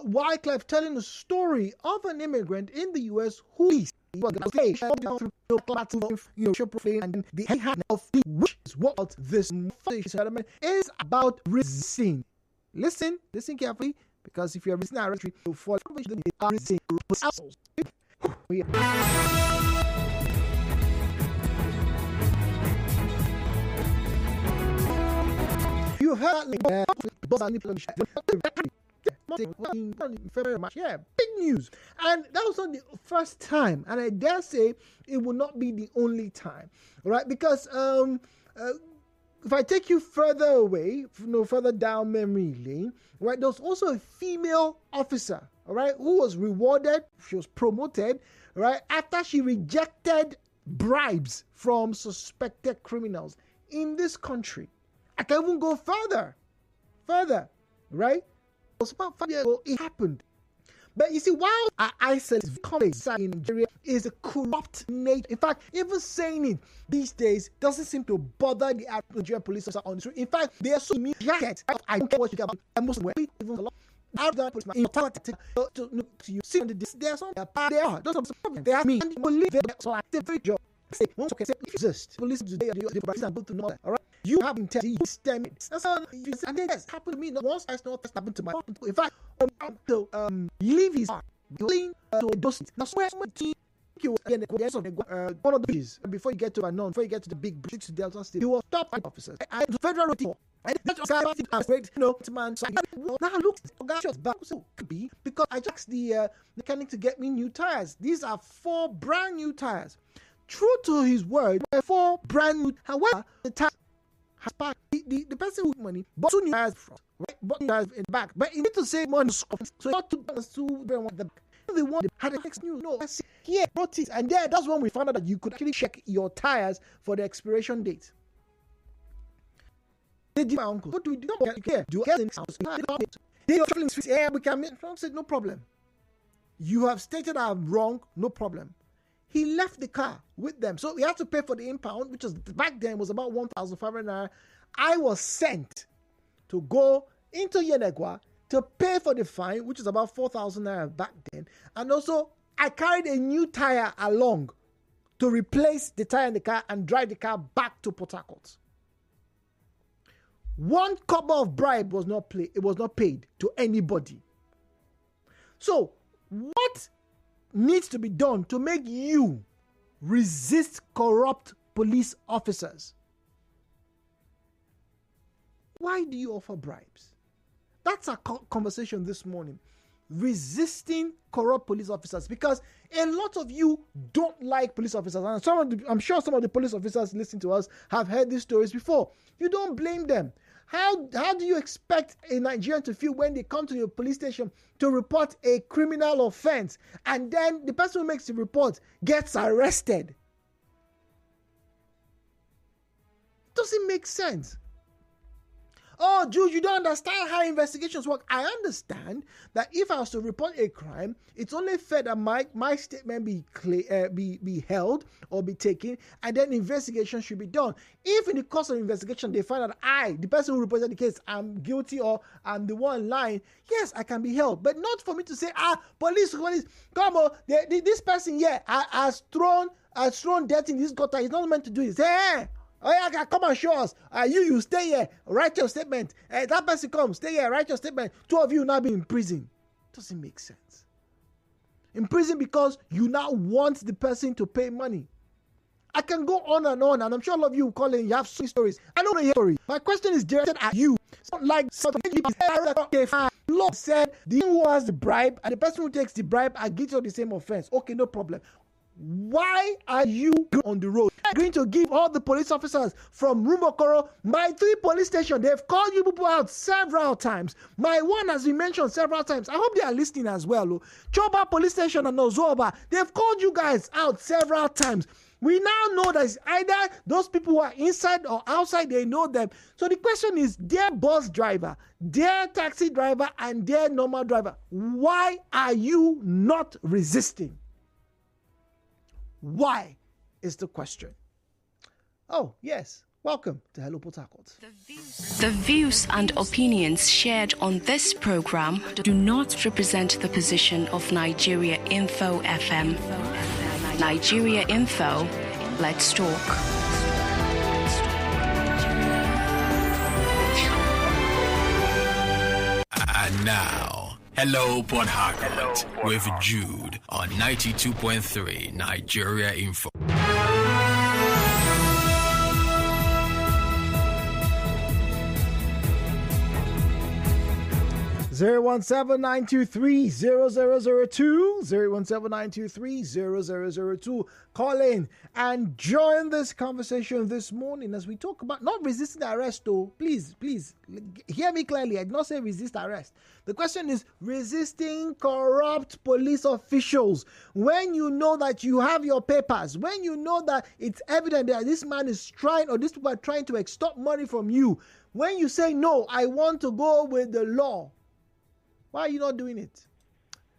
Wyclef telling the story of an immigrant in the U.S. who is and the hand of which is what this settlement is about resisting. Listen carefully, because if you're resisting our country, you'll fall resisting. You heard very much. Yeah, big news. And that was not the first time, and I dare say it will not be the only time, right? Because if I take you further away, further down memory lane, right, there was also a female officer, all right, who was rewarded, she was promoted, right, after she rejected bribes from suspected criminals in this country. I can even go further, right? It was about 5 years ago it happened. But you see, while ISIS in Nigeria is a corrupt nature, in fact, even saying it these days doesn't seem to bother the Nigerian police officer on the street. In fact, they are so jacket. I don't care what you get about. I most even out that policeman to you see on the there's some they are those problem. They have me and will leave it so I say very job. Say once okay, say exist. Police today the president go to know that. All right. You have integrity, you stem it. That's how you say, and then that's happened to me. Not once, that's not happened to my. In fact, leave his heart, clean to a dosage. That's where you one of the bridges before you get to Anon, before you get to the big bridge to Delta State, you will stop officers. And the federal road, and that's great, man. Now look, back so could be because I asked the mechanic to get me new tires. These are 4 brand new tires. True to his word, 4 brand new. However, the tires has packed the person with money bought 2 new tires front, right? Bought new tires in the back, but you need to save money, so not to the back. They wanted had a next new. No, here brought it, and there that's when we found out that you could actually check your tires for the expiration date. They did my uncle. What do we do? Here, do they are traveling streets. Yeah, we can. I said no problem. You have stated I'm wrong. No problem. He left the car with them, so he had to pay for the impound, which was back then was about 1,500 naira. I was sent to go into Yenegua to pay for the fine, which is about 4,000 naira back then, and also I carried a new tire along to replace the tire in the car and drive the car back to Port Harcourt. 1 kobo of bribe was not paid to anybody. So what needs to be done to make you resist corrupt police officers? Why do you offer bribes? That's our conversation this morning. Resisting corrupt police officers, because a lot of you don't like police officers, and I'm sure some of the police officers listening to us have heard these stories before. You don't blame them. How do you expect a Nigerian to feel when they come to your police station to report a criminal offense, and then the person who makes the report gets arrested? Doesn't make sense. Oh, Jude, you don't understand how investigations work. I understand that if I was to report a crime, it's only fair that my statement be held or be taken, and then investigation should be done. If in the course of investigation they find out the person who reported the case, I'm guilty or I'm the one lying, yes, I can be held. But not for me to say, police, come on, this person here has thrown dirt in this gutter. He's not meant to do it. Say, oh yeah, come and show us. You stay here, write your statement. That person comes, stay here, write your statement. 2 of you now be in prison. Doesn't make sense. In prison because you now want the person to pay money. I can go on, and I'm sure all of you call in, you have stories. I don't know your story. My question is directed at you. It's not like something law said the one who has the bribe and the person who takes the bribe are guilty of the same offense. Okay, no problem. Why are you on the road going to give all the police officers from Rumokoro, my 3 police stations? They've called you people out several times. My one has been mentioned several times. I hope they are listening as well. Choba police station and Ozoba, they've called you guys out several times. We now know that it's either those people who are inside or outside, they know them. So the question is, their bus driver, their taxi driver, and their normal driver, why are you not resisting? Why is the question. Oh, yes. Welcome to Hello Port Harcourt. The views and opinions shared on this program do not represent the position of Nigeriainfo FM. Nigeriainfo, let's talk. And now, Hello Port Harcourt with Jude on 92.3 Nigeriainfo. 017-923-0002, 017-923-0002. Call in and join this conversation this morning as we talk about not resisting arrest, though. Please, hear me clearly. I did not say resist arrest. The question is resisting corrupt police officials. When you know that you have your papers, when you know that it's evident that this man is trying, or these people are trying to extort money from you, when you say, no, I want to go with the law, why are you not doing it?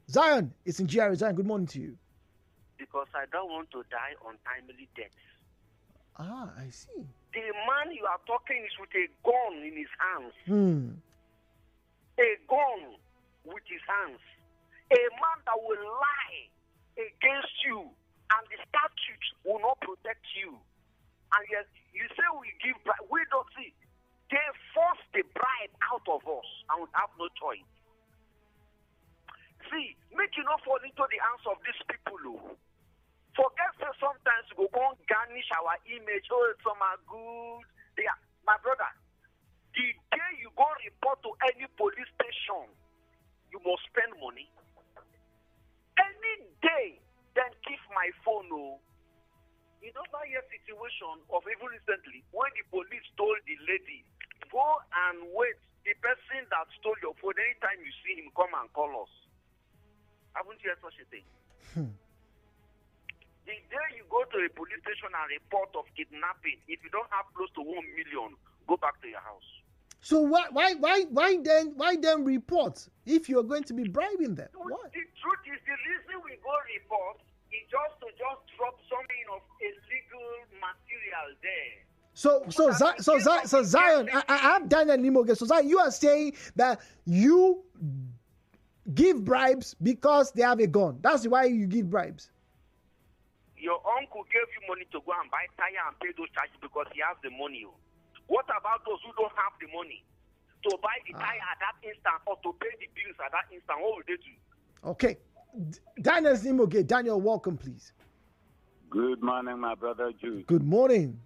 Zion, it's in GRA. Zion, good morning to you. Because I don't want to die untimely death. Ah, I see. The man you are talking is with a gun in his hands. A gun with his hands. A man that will lie against you, and the statute will not protect you. And yes, you say we give bribe. We don't see. They force the bribe out of us, and we have no choice. See, make you not fall into the hands of these people. Forget that sometimes we go and garnish our image. Oh, some are good. They are, my brother, the day you go report to any police station, you must spend money. Any day, then keep my phone. You know that your situation of even recently, when the police told the lady, go and wait. The person that stole your phone, anytime you see him, come and call us. Haven't you heard such a thing? The day you go to a police station and report of kidnapping, if you don't have close to 1 million, go back to your house. So why then report if you're going to be bribing them? What? The truth is, the reason we go report is just to drop something of illegal material there. So Zion, I have done an email. So Zion, you are saying that you give bribes because they have a gun. That's why you give bribes. Your uncle gave you money to go and buy tire and pay those charges because he has the money. What about those who don't have the money to buy the tire at that instant or to pay the bills at that instant? What will they do? Okay. Daniel's Imoge. Daniel, welcome, please. Good morning, my brother Jude. Good morning.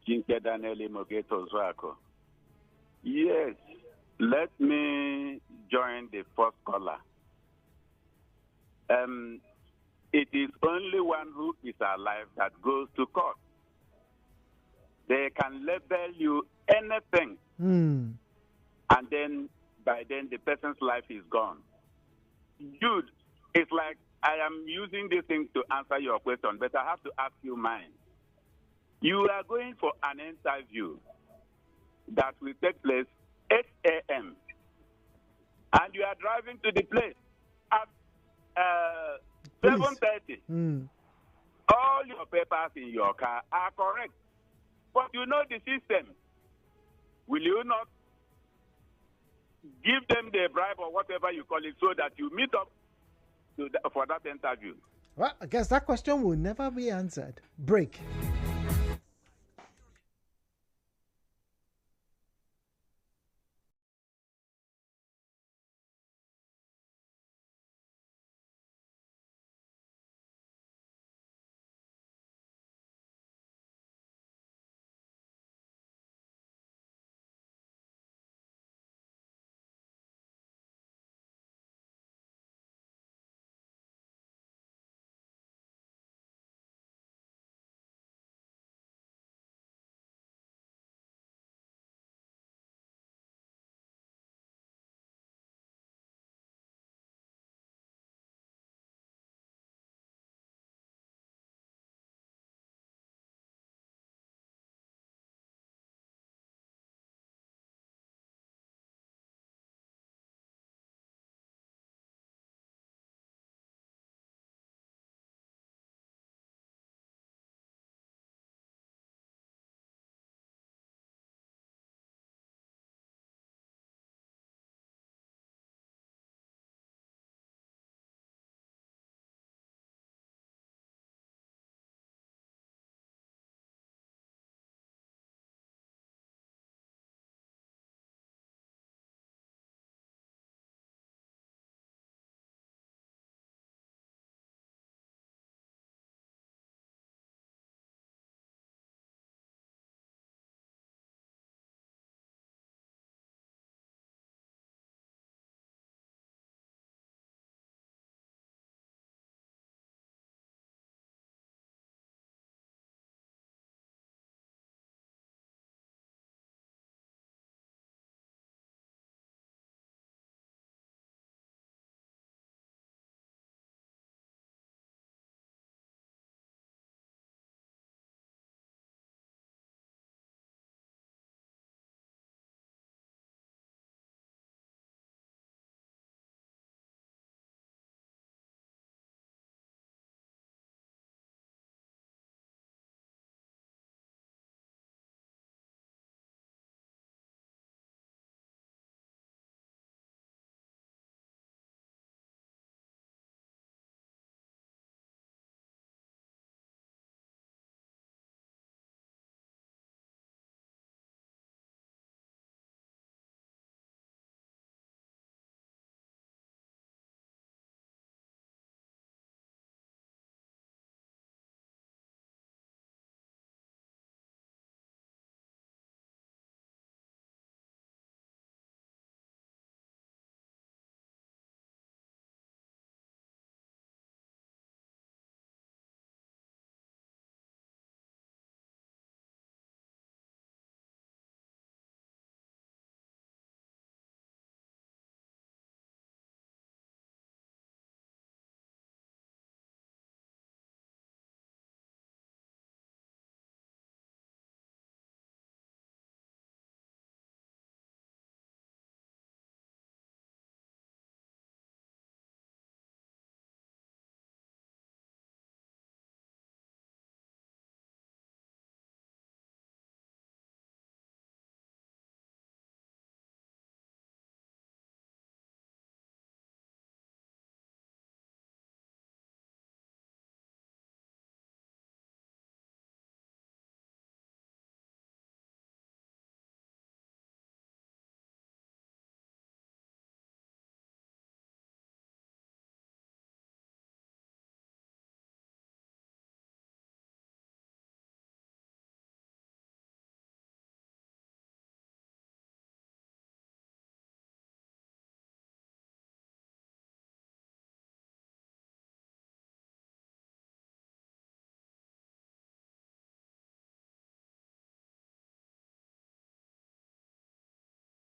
Daniel Imoge Tozwako. Yes, let me join the first caller. It is only one who is alive that goes to court. They can label you anything, and then by then the person's life is gone. Dude, it's like I am using this thing to answer your question, but I have to ask you mine. You are going for an interview that will take place 8 a.m. and you are driving to the place at 7:30. All your papers in your car are correct, but you know the system. Will you not give them the bribe or whatever you call it so that you meet up for that interview? Well, I guess that question will never be answered. Break.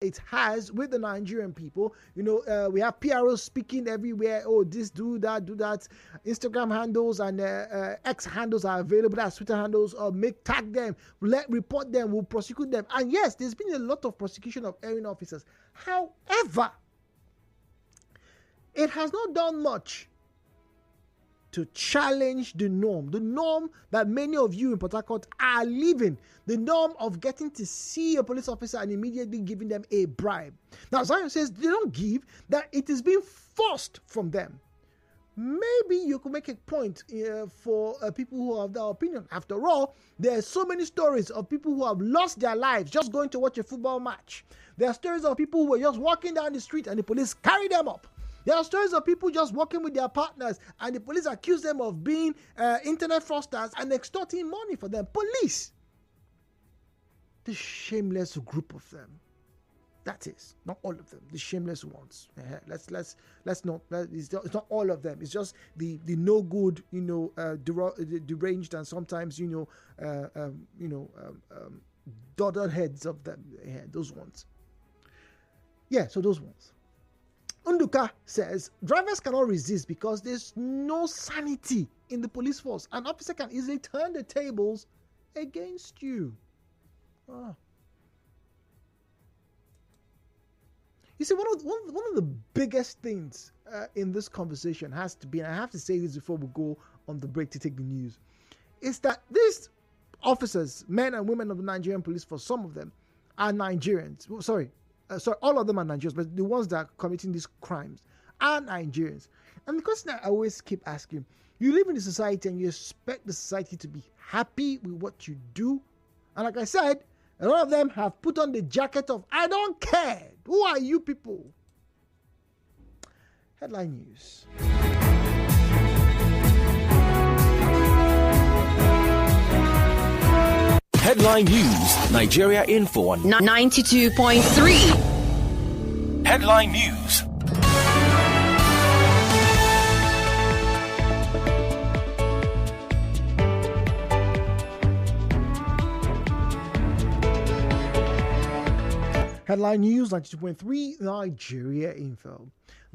it has with the Nigerian people. We have PROs speaking everywhere. Oh, this, do that. Instagram handles and X handles are available as Twitter handles. Tag them, report them, we'll prosecute them. And yes, there's been a lot of prosecution of erring officers. However, it has not done much to challenge the norm that many of you in Port Harcourt are living, the norm of getting to see a police officer and immediately giving them a bribe. Now, Zion says they don't give, that it is being forced from them. Maybe you could make a point for people who have that opinion. After all, there are so many stories of people who have lost their lives just going to watch a football match. There are stories of people who were just walking down the street and the police carried them up. There are stories of people just walking with their partners and the police accuse them of being internet fraudsters and extorting money for them. Police. The shameless group of them. That is, not all of them. The shameless ones. Let's not. It's not all of them. It's just the no good, deranged and sometimes dotted heads of them. Yeah, those ones. Yeah, so those ones. Unduka says, drivers cannot resist because there's no sanity in the police force. An officer can easily turn the tables against you. You see, one of the biggest things in this conversation has to be, and I have to say this before we go on the break to take the news, is that these officers, men and women of the Nigerian police force, some of them are Nigerians. All of them are Nigerians, but the ones that are committing these crimes are Nigerians. And the question I always keep asking, you live in a society and you expect the society to be happy with what you do. And like I said, a lot of them have put on the jacket of, I don't care. Who are you people? Headline news. Headline News, Nigeriainfo on 92.3. Headline News. Headline News 92.3 Nigeriainfo.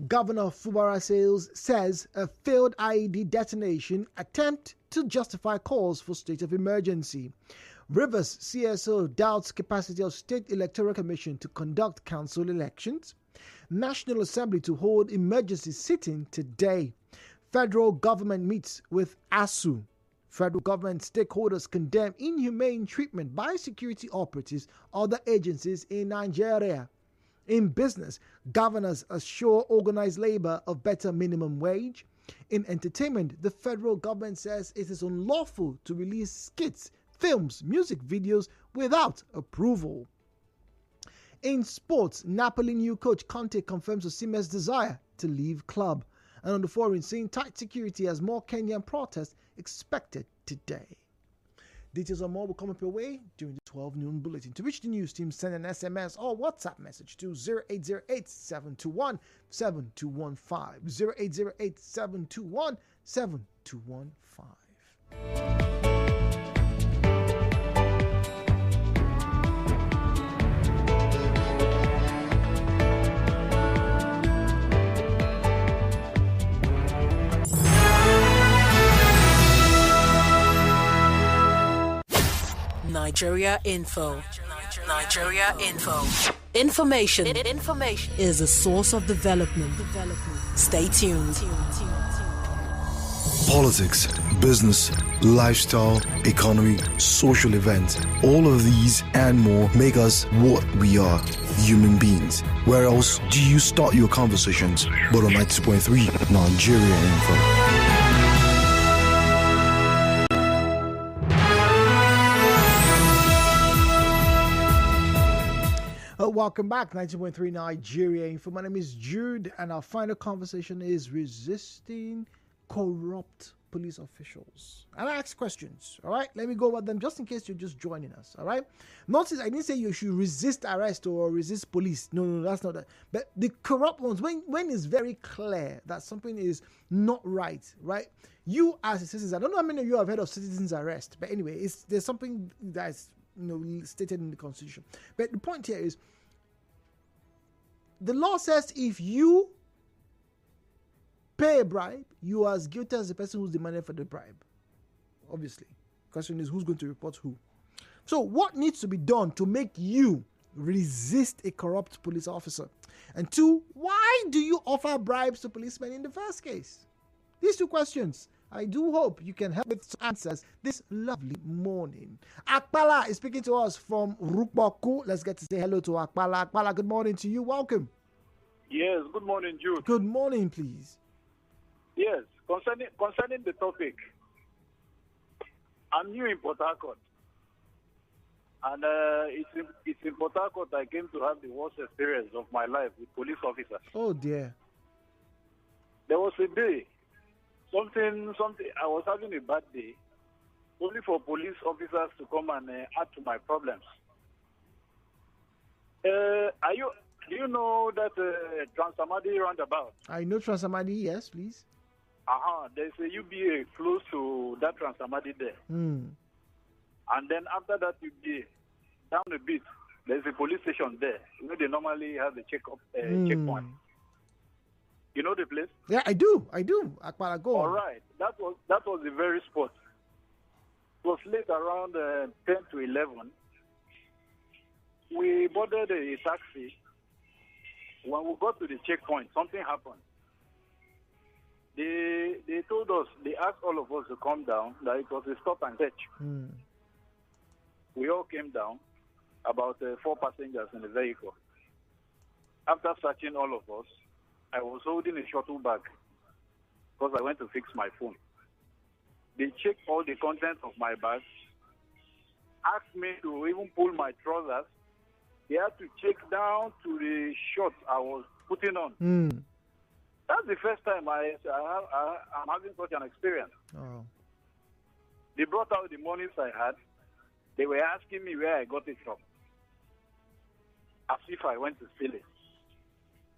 Governor Fubara says a failed IED detonation attempt to justify calls for state of emergency. Rivers CSO doubts capacity of State Electoral Commission to conduct council elections. National Assembly to hold emergency sitting today. Federal government meets with ASU. Federal government stakeholders condemn inhumane treatment by security operatives, other agencies in Nigeria. In business, governors assure organized labor of better minimum wage. In entertainment, the federal government says it is unlawful to release skits, films, music videos without approval. In sports, Napoli new coach Conte confirms Osimhen's desire to leave club. And on the foreign scene, tight security as more Kenyan protests expected today. Details on more will come up your way during the 12 noon bulletin. To reach the news team, send an SMS or WhatsApp message to 0808-721-7215. 0808-721-7215. Nigeriainfo. Information is a source of development. Stay tuned. Politics, business, lifestyle, economy, social events, all of these and more make us what we are, human beings. Where else do you start your conversations but on 92.3 Nigeriainfo? Welcome back, 90.3 Nigeriainfo. My name is Jude, and our final conversation is resisting corrupt police officials. And I ask questions, all right? Let me go over them just in case you're just joining us, all right? Notice I didn't say you should resist arrest or resist police. No, that's not that. But the corrupt ones, when it's very clear that something is not right? You as a citizen, I don't know how many of you have heard of citizens' arrest, but anyway, there's something that's stated in the Constitution. But the point here is, the law says if you pay a bribe, you are as guilty as the person who's demanded for the bribe. Obviously. The question is, who's going to report who? So what needs to be done to make you resist a corrupt police officer? And two, why do you offer bribes to policemen in the first case? These two questions, I do hope you can help with some answers this lovely morning. Akpala is speaking to us from Rukbaku. Let's get to say hello to Akpala. Akpala, good morning to you. Welcome. Yes, good morning, Jude. Good morning, please. Yes, concerning the topic, I'm new in Port Harcourt. And it's in Port Harcourt I came to have the worst experience of my life with police officers. Oh, dear. There was a day, something, I was having a bad day, only for police officers to come and add to my problems. Do you know that Transamadi roundabout? I know Transamadi, yes, please. There's a UBA close to that Transamadi there. And then after that UBA, down a bit, there's a police station there where they normally have a checkpoint. You know the place? Yeah, I do. Akpala, go on. All right. That was the very spot. It was late around 10 to 11. We boarded a taxi. When we got to the checkpoint, something happened. They told us, they asked all of us to come down, that it was a stop and search. We all came down, about 4 passengers in the vehicle. After searching all of us, I was holding a shuttle bag because I went to fix my phone. They checked all the contents of my bag, asked me to even pull my trousers. They had to check down to the shorts I was putting on. That's the first time I'm having such an experience. Oh. They brought out the monies I had. They were asking me where I got it from, as if I went to steal it.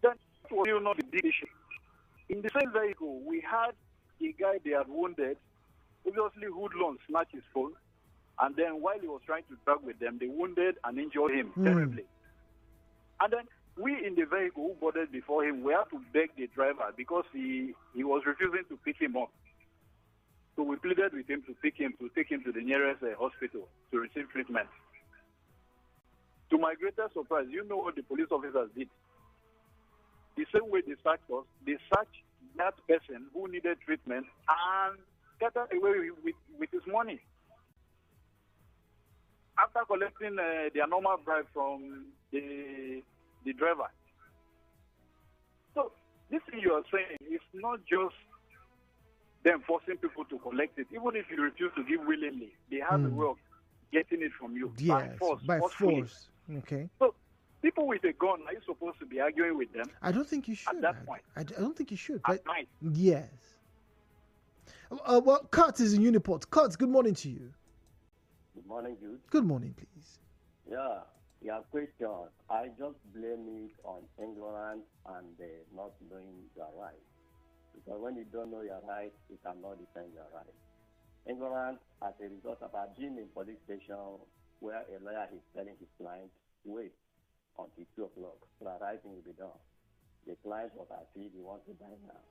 Then, what was not the big issue? In the same vehicle, we had a guy they had wounded, obviously hoodlums snatched his phone, and then while he was trying to drag with them, they wounded and injured him terribly. And then we in the vehicle who boarded before him, we had to beg the driver because he was refusing to pick him up. So we pleaded with him to take him to the nearest hospital to receive treatment. To my greatest surprise, you know what the police officers did? The same way they searched us, they searched that person who needed treatment and scattered away with his money. After collecting their normal bribe from the driver. So this thing you are saying is not just them forcing people to collect it. Even if you refuse to give willingly, they have a way of getting it from you. Yes, by force. Okay. So people with a gun, are you supposed to be arguing with them? I don't think you should. At that point. I don't think you should. At night. Yes. Well, Kurt is in Uniport. Kurt, good morning to you. Good morning, Jude. Good morning, please. Yeah, question. I just blame it on England and not knowing your right. Because when you don't know your right, you cannot defend your right. England, as a result of our being in police station where a lawyer is telling his client, wait until 2 o'clock, so the right thing will be done. The client was asleep, he wants to die now,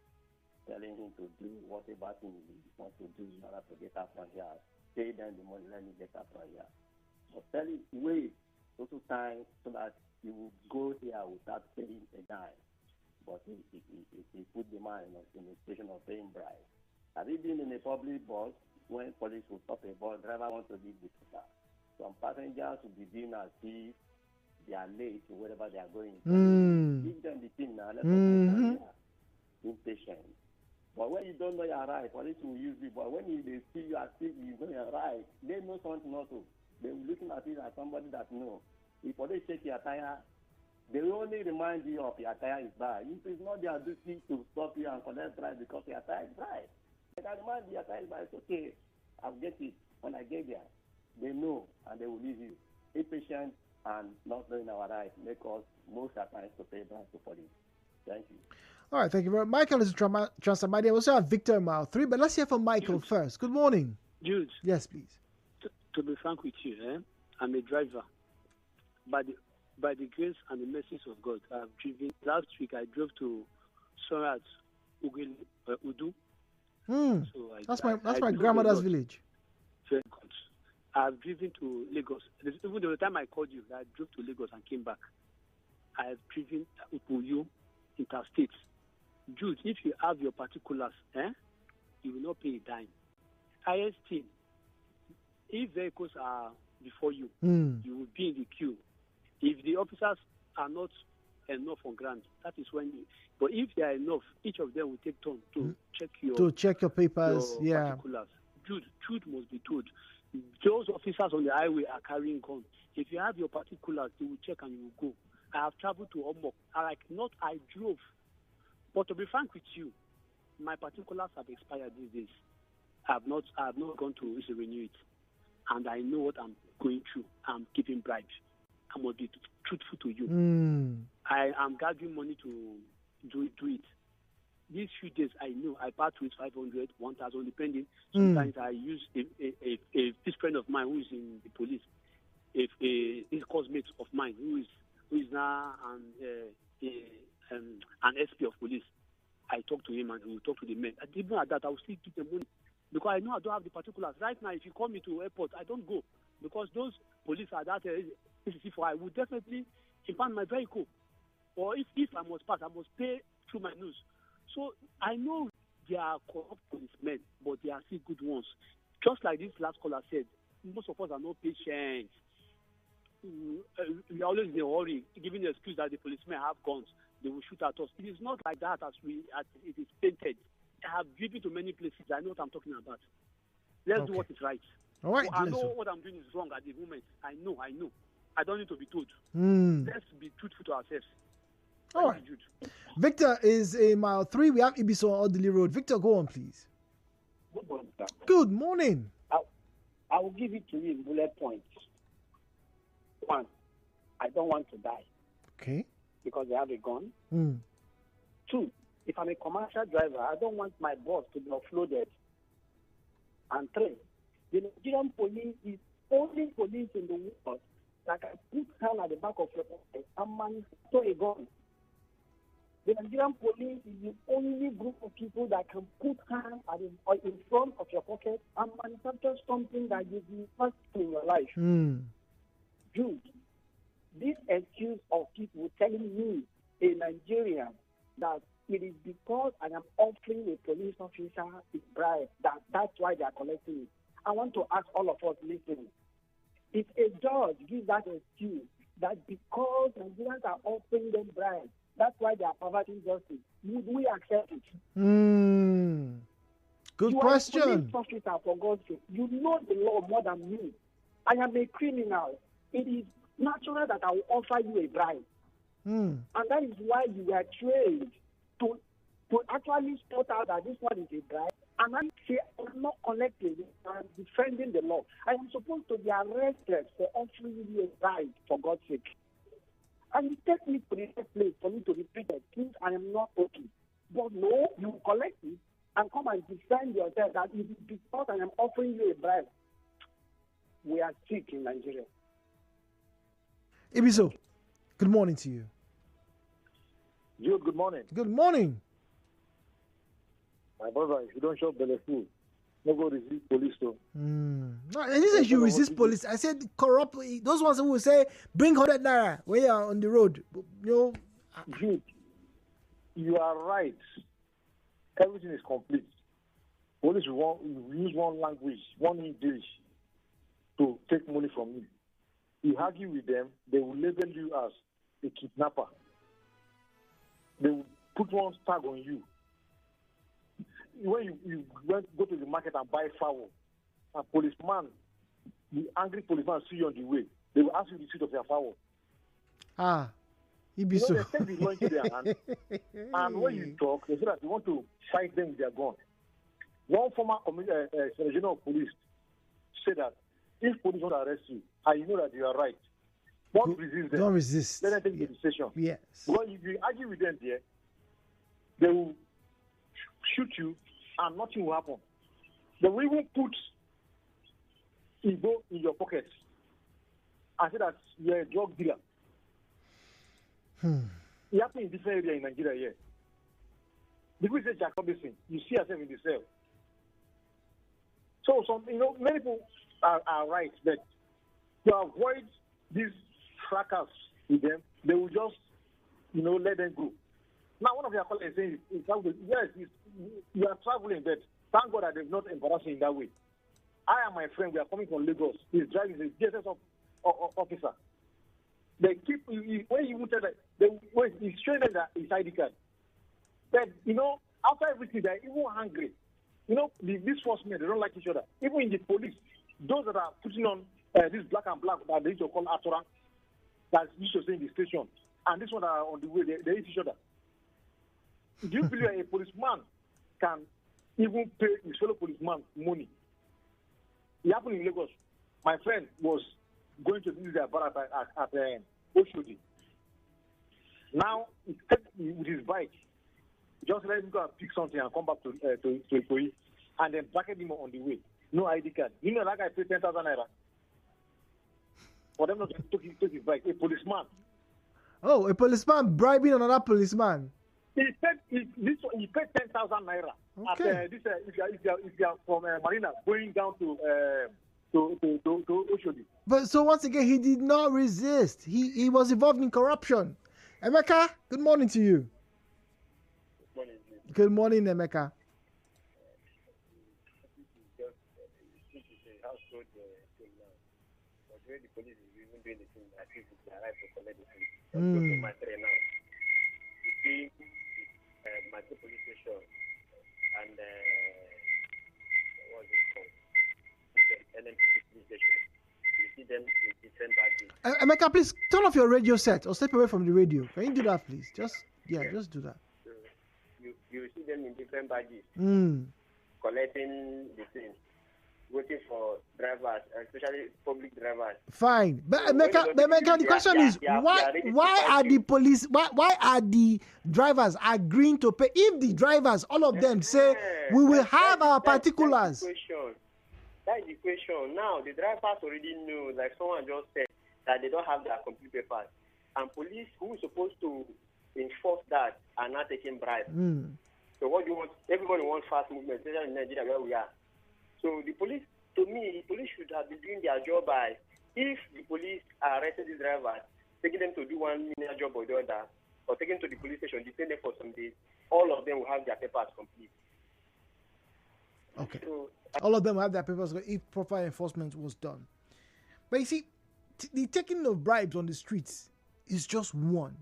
telling him to do whatever thing he wants to do in order to get up from here. Pay them the money, let me get up from here. But tell him, wait total time so that he will go here without paying a dime. But he put the man in a situation of paying bribe. Have you been in a public bus when police will stop a bus, driver wants to leave the car? Some passengers will be doing as if they are late to wherever they are going. Give them the thing now, let them go impatient. But when you don't know your right, police will use it. But when they see you as if you know your right, they know something not to. They're looking at it as somebody that knows. If police check your tire, they only remind you of your tire is bad. It is not their duty to stop you and collect drive because your tire is dry. They can remind you your tire is bad. It's okay. I'll get it. When I get there, they know and they will leave you. Impatient and not knowing our right make us most of the times to pay back to police. Thank you. All right, thank you very much. Michael is Transamadi. I also have Victor in mile 3, but let's hear from Michael first. Good morning. Jude. Yes, please. To be frank with you, I'm a driver. But by the grace and the mercies of God, I've driven. Last week, I drove to Sorat, Udu. So that's my grandmother's village. Very good. I've driven to Lagos. Even the time I called you, I drove to Lagos and came back. I have driven to Uyo, interstate. Jude, if you have your particulars, you will not pay a dime. Highest thing, if vehicles are before you, you will be in the queue. If the officers are not enough on ground, that is when you. But if they are enough, each of them will take turn to check your papers. Particulars. Truth must be told. Those officers on the highway are carrying guns. If you have your particulars, they will check and you will go. I have traveled to Omok. I drove. But to be frank with you, my particulars have expired these days. I have not gone to renew it. And I know what I'm going through. I'm keeping bribes. I must be truthful to you. I am gathering money to do it. These few days, I know I part with 500, 1,000, depending. Sometimes I use this friend of mine who is in the police, this cosmate of mine who is now an SP of police. I talk to him and we will talk to the men. And even at that, I will still give them money because I know I don't have the particulars. Right now, if you call me to airport, I don't go because those police are that I will definitely impound my vehicle. Or if I must pass, I must pay through my nose. So I know they are corrupt policemen, but they are still good ones. Just like this last caller said, most of us are not patient. We are always in a hurry, giving the excuse that the policemen have guns. They will shoot at us. It is not like that as it is painted. I have driven to many places. I know what I'm talking about. Let's do what is right. All right, I know what I'm doing is wrong at the moment. I know. I don't need to be told. Let's be truthful to ourselves. All right. Victor is a mile 3. We have Ibiso on Audley Road. Victor, go on, please. Good morning, sir. Good morning. I will give it to you in bullet points. 1, I don't want to die. Okay. Because they have a gun. 2, if I'm a commercial driver, I don't want my boss to be offloaded. And 3, the Nigerian police is only police in the world that can put hand at the back of your pocket and manufacture a gun. The Nigerian police is the only group of people that can put hand in front of your pocket and manufacture something that gives you first in your life. Jude, this excuse of people telling me, a Nigerian, that it is because I am offering a police officer a bribe, that's why they are collecting it. I want to ask all of us listening, if a judge gives that excuse, that because Nigerians are offering them bribes, that's why they are perverting justice, would we accept it? Good question. You are a police officer, for God's sake. You know the law more than me. I am a criminal. It is natural that I will offer you a bribe. And that is why you were trained to actually spot out that this one is a bribe. And I say I'm not collecting it. I'm defending the law. I am supposed to be arrested for offering you a bribe, for God's sake. And you take me to the next place for me to repeat it, since I am not okay. But no, you collect it and come and defend yourself that it is because I am offering you a bribe. We are sick in Nigeria. Ibiso, good morning to you. Jude, good morning. Good morning. My brother, if you don't show belly food, no go resist police too. No, I didn't say you resist police. I said corrupt. Those ones who will say, bring 100 naira when you are on the road. Jude, you are right. Everything is complete. Police will use one language, one English to take money from you. You argue with them, they will label you as a kidnapper. They will put one tag on you. When you go to the market and buy fowl, a policeman, the angry policeman see you on the way, they will ask you the seat of your fowl. They take the law into their hand, and when you talk, they say that you want to fight them with their gun. One former general of police said that if police want to arrest you, and you know that you are right, don't resist them. Don't resist. Let them take the decision. Yes. Because if you argue with them there, they will shoot you and nothing will happen. They will even put Igbo in your pocket and say that you're a drug dealer. It happened in different areas in Nigeria here. The people say Jacobison, you see yourself in the cell. So many people are right that to avoid this fracas with them, they will just, let them go. Now, one of your colleagues is saying, yes, you are traveling, but thank God that they've not embarrassed you in that way. I and my friend, we are coming from Lagos. He's driving the GSS officer. They keep, when he even said that, he's showing them that his ID card. But, after everything, they're even angry. These first men, they don't like each other. Even in the police, those that are putting on this black and black that they used to call Atura, that used to say in the station, and this one that are on the way, they hate each other. Do you believe a policeman can even pay his fellow policeman money? It happened in Lagos. My friend was going to visit their bar at Oshodi. Now, he came with his bike. Just let him go and pick something and come back to Ikoyi, and then bracket him on the way. No ID card. That guy paid 10,000 naira for them not to take his bike. A policeman. Oh, a policeman bribing another policeman. He paid 10,000 naira. Okay. If you are from Marina going down to Oshodi. But so once again, he did not resist. He was involved in corruption. Emeka, good morning to you. Good morning, Emeka. Emeka, please turn off your radio set or step away from the radio. Can you do that, please? Just do that. You see them in different badges, collecting the things, waiting for drivers, especially public drivers. Fine, but Emeka, the question is why are the police, why are the drivers agreeing to pay? If the drivers, all of them say we will have our particulars. That is the question. Now the drivers already know, like someone just said, that they don't have their complete papers, and police who is supposed to enforce that are not taking bribes. So what do you want? Everybody wants fast movement, especially in Nigeria where we are. So the police, to me, the police should have been doing their job by, if the police arrested the drivers, taking them to do one menial job or the other, or taking them to the police station, detain them for some days, all of them will have their papers complete. Okay. So, all of them have their papers if proper enforcement was done. But you see, the taking of bribes on the streets is just one.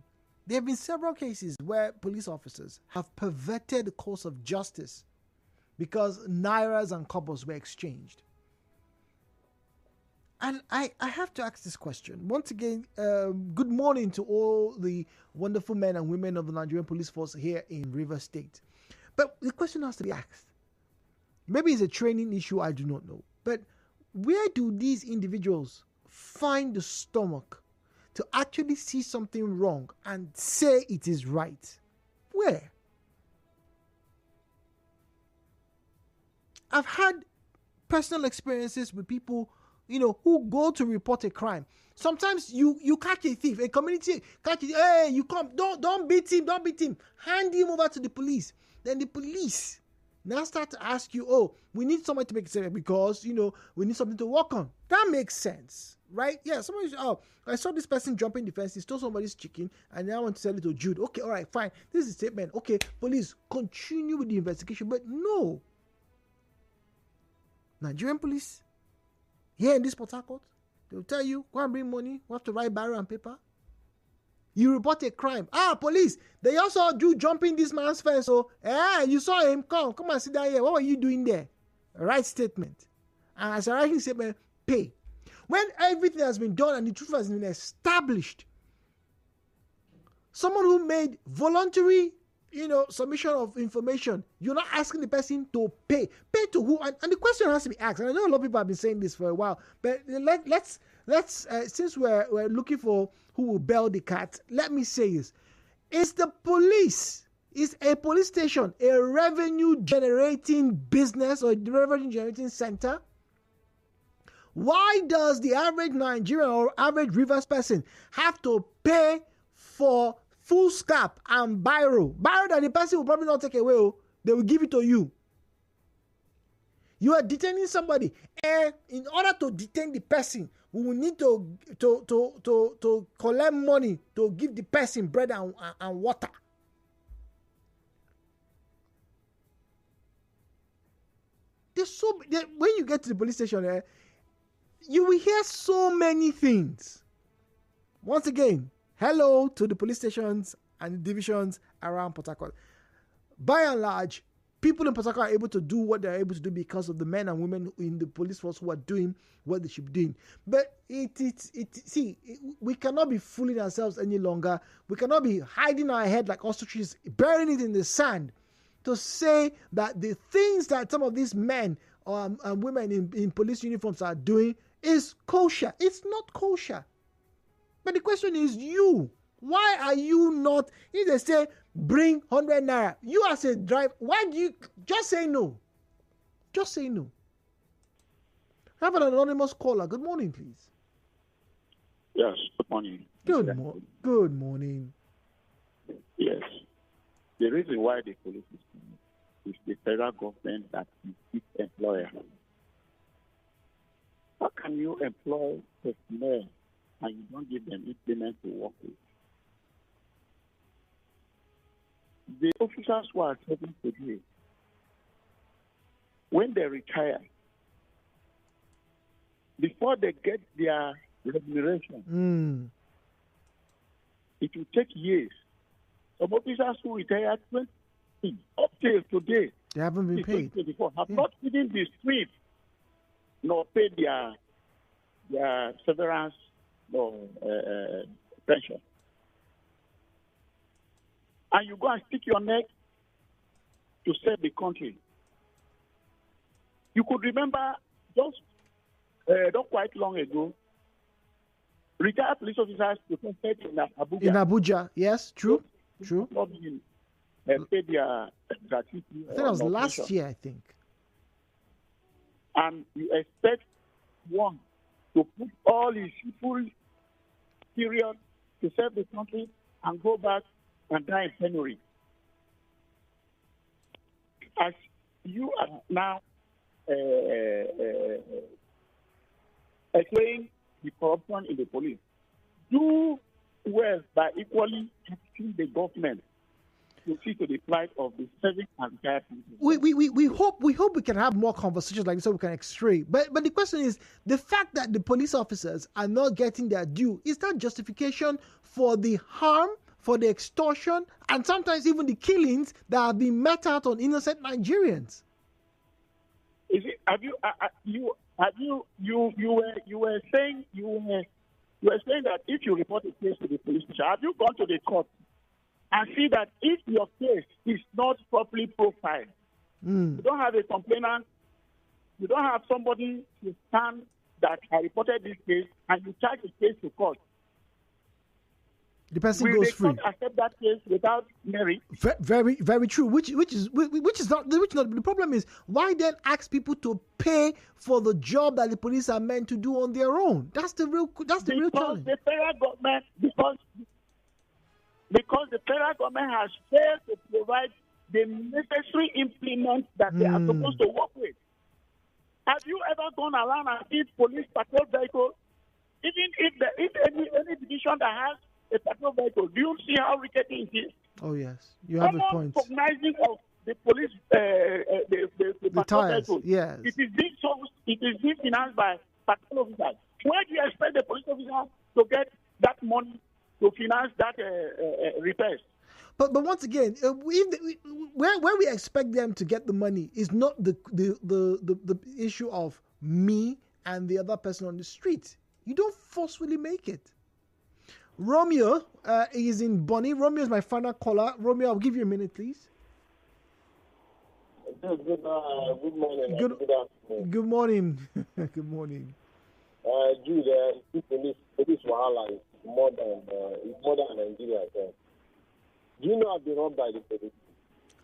There have been several cases where police officers have perverted the course of justice because nairas and kobos were exchanged. And I have to ask this question. Once again, good morning to all the wonderful men and women of the Nigerian police force here in Rivers State. But the question has to be asked. Maybe it's a training issue, I do not know. But where do these individuals find the stomach to actually see something wrong and say it is right? Where? I've had personal experiences with people, who go to report a crime. Sometimes you catch a thief, a community catch it, hey, you come, don't beat him, hand him over to the police. Then the police now start to ask you, oh, we need someone to make it safe because, we need something to work on. That makes sense, right? Yeah, somebody, I saw this person jumping the fence, he stole somebody's chicken, and now I want to sell it to Jude. Okay, all right, fine. This is a statement. Okay, police, continue with the investigation. But no. Nigerian police, here in this Port Harcourt, they'll tell you, go and bring money, we have to write barrel and paper. You report a crime. Police, they also do jumping this man's fence. So, you saw him, come and sit down here. What were you doing there? Write statement. And as a writing statement, pay. When everything has been done and the truth has been established, someone who made voluntary, submission of information, you're not asking the person to pay. Pay to who? And the question has to be asked. And I know a lot of people have been saying this for a while, but let's since we're looking for who will bail the cat, let me say this. Is a police station a revenue generating business or revenue generating center? Why does the average Nigerian or average Rivers person have to pay for full scalp and biro that the person will probably not take away. Oh, they will give it to you. You are detaining somebody, and in order to detain the person, we will need to collect money to give the person bread and water. When you get to the police station, you will hear so many things. Once again, hello to the police stations and divisions around Port Harcourt. By and large, people in Port Harcourt are able to do what they're able to do because of the men and women in the police force who are doing what they should be doing. But we cannot be fooling ourselves any longer. We cannot be hiding our head like ostriches, burying it in the sand to say that the things that some of these men and women in police uniforms are doing is kosher. It's not kosher. But the question is why are you not, if they say bring 100 naira, you as a driver, why do you just say no? Just say no. I have an anonymous caller. Good morning, please. Yes, good morning. Good morning. Yes. The reason why the police is the federal government that is its employer. How can you employ personnel and you don't give them implement to work with? The officers who are serving today, when they retire, before they get their remuneration, it will take years. Some officers who retired 20 up till today, they haven't been paid. Have not even the street nor paid their severance or pension. And you go and stick your neck to save the country. You could remember just not quite long ago, retired police officers protested in Abuja. In Abuja, yes, true. Not paid their gratuity. I think that was last year, I think. And you expect one to put all his full period to serve the country and go back and die in penury. As you are now explaining the corruption in the police, do well by equally asking the government to see to the plight of the serving and retired people. We hope we can have more conversations like this so we can extray. But the question is, the fact that the police officers are not getting their due, is that justification for the harm, for the extortion, and sometimes even the killings that have been met out on innocent Nigerians? Is it? You were saying that if you report a case to the police station, have you gone to the court and see that if your case is not properly profiled, you don't have a complainant, you don't have somebody to stand that I reported this case, and you charge the case to court, the person goes free. Will they not accept that case without merit? Very, very true. Which is not the problem. Is why then ask people to pay for the job that the police are meant to do on their own? That's the real challenge. The federal government, because the federal government has failed to provide the necessary implements that they are supposed to work with. Have you ever gone around and seen police patrol vehicles? Even if any division that has a patrol vehicle, do you see how rickety it is? Oh yes, you have a point. Recognizing of the police, the patrol tires, vehicle. yes. It is being financed by patrol officers. Where do you expect the police officer to get that money to finance that repairs? But once again, where we expect them to get the money is not the issue of me and the other person on the street. You don't forcefully make it. Romeo is in Bonnie. Romeo is my final caller. Romeo, I'll give you a minute, please. Good morning. Good afternoon. Good morning. Good morning. Jude, this wahala is more than Nigeria. Do you know I've been robbed by the police?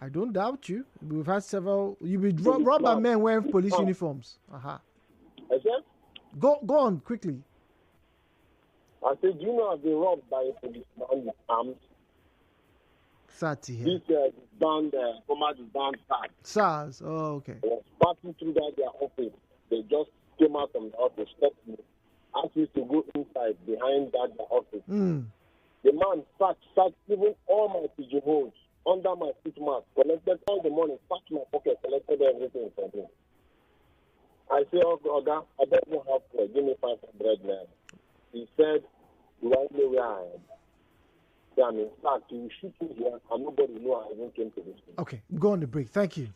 I don't doubt you. We've had several. You've been robbed by men wearing police uniforms. I said? Go on quickly. I said, do you know I've been robbed by a policeman with arms? Sad to hear. This former disbanded SARS. SARS. Oh, okay. I was passing through their office. They just came out from the office, stopped me, asked me to go inside behind their office. The man searched even all my pigeonholes under my seat mat, collected all the money, packed my pocket, collected everything from me. I said, "Oh, God, I don't know how to give me 500 naira." He said, "Do I know where I am?" Yeah, in fact, you shoot me here, and nobody know I even came to this place. Okay, go on the break. Thank you.